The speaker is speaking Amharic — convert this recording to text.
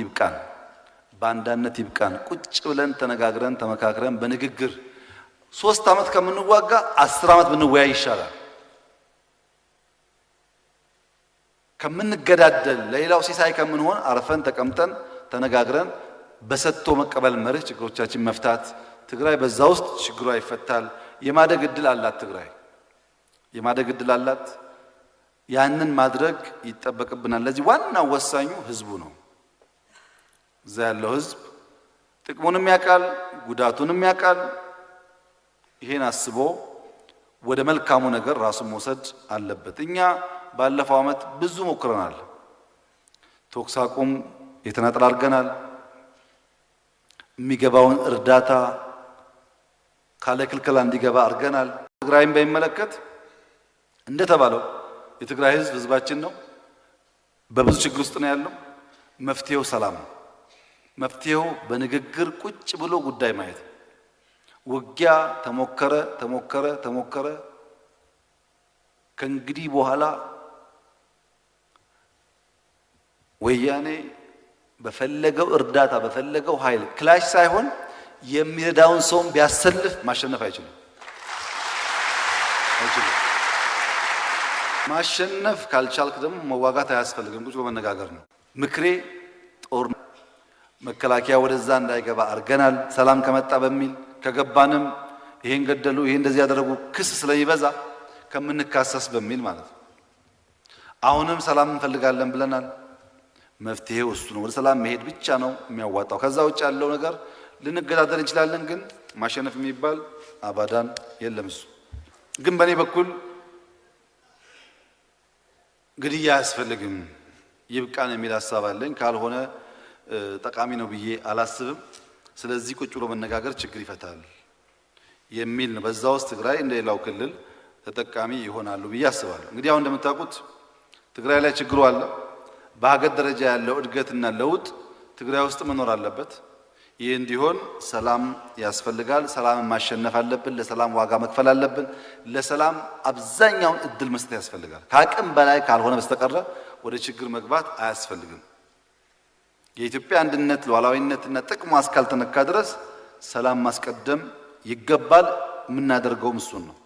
ይብቃን ባንዳነት ይብቃን ቁጭ ብለን ተነጋግረን ተመካክረን በንግግር 3 አመት ከምንዋጋ 10 አመት ብንወያይ ይሻላል ከምንገዳደል ለሌላው ሲሳይ ከምንሆን አርፈን ተቀምጠን ተነጋግረን በሰጥቶ መቀበል መርህ ችግሮቻችን መፍታት ትግራይ በዛ ውስጥ ችግሯ ይፈታል የማደግ እድል አላት ትግራይ የማደግ እድል አላት ያንን ማድረግ ይተበቀብናል ለዚህ ዋናው ወሳኙ ህዝቡ ነው እዛ ያለው ህዝብ ጥቅሙንም ያቃል ጉዳቱንም ያቃል ይሄን አስቦ ወደ መልካሙ ነገር ራሱን መውሰድ አለበት እኛ ባለፈው አመት ብዙ ሞክረናል ተኩስ አቁም የተናጠል አድርገናል የሚገባውን እርዳታ ካለ ክልከላ እንዲገባ አድርገናል ትግራይን በሚመለከት እንደተባለው የትግራይ ህዝብ ህዝባችን ነው በብዙ ችግር ውስጥ ነው ያለው መፍትሄው ሰላም ነው መፍትሄው በንግግር ቁጭ ብሎ ጉዳይ ማየት ውጊያ ተሞከረ ከእንግዲህ በኋላ ወያኔ በፈለገው እርዳታ በፈለገው ኃይል ክላሽ ሳይሆን የሚረዳውን ሰው ቢያሰልፍ ማሸነፍ አይችልም ማሸነፍ ካልቻልክ ደግሞ መዋጋት አያስፈልግም ቁጭ በመነጋገር ነው ምክሬ ጦር መከላከያ ወደዛ እንዳይገባ አርገናል ሰላም ከመጣ በሚል ከገባንም ይሄን ገደሉ ይሄን እንደዚህ ያደረጉ ክስ ስለይበዛ ከምንካሰስ በሚል ማለት ነው አሁንም ሰላም እንፈልጋለን ብለናል መፍትሄው እሱ ነው ወደ ሰላም መሄድ ብቻ ነው የሚያዋጣው ከዛ ውጭ ያለው ነገር ልንገዳደር እንችላለን ግን ማሸነፍ የሚባል አባዳን የለም እሱ ግን በኔ በኩል ግድያ ያስፈልግም ይብቃን የሚል ሐሳብ አለኝ ካልሆነ ጠቃሚ ነው ብዬ አላስብም ስለዚህ ቁጭ ብሎ መነጋገር ችግር ይፈታል የሚል ነው በዛው ውስጥ ትግራይ እንደሌላው ክልል ተጠቃሚ ይሆናሉ ብዬ አስባለሁ እንግዲህ አሁን እንደምታውቁት ትግራይ ላይ ችግሩ አለ በሀገር ደረጃ ያለው እድገትና ለውጥ ትግራይ ውስጥ መኖር አለበት ይህ እንዲሆን ሰላም ያስፈልጋል ሰላም ማሸነፍ አለብን ለሰላም ዋጋ መክፈል አለብን ለሰላም አብዛኛውን እድል መስጠት ያስፈልጋል ከአቅም በላይ ካልሆነ በስተቀር ወደ ችግር መግባት አያስፈልግም የኢትዮጵያ አንድነት ሉዓላዊነትና ጥቅሙ እስካልተነካ ድረስ ሰላም ማስቀደም ይገባል የምናደርገው እሱን ነው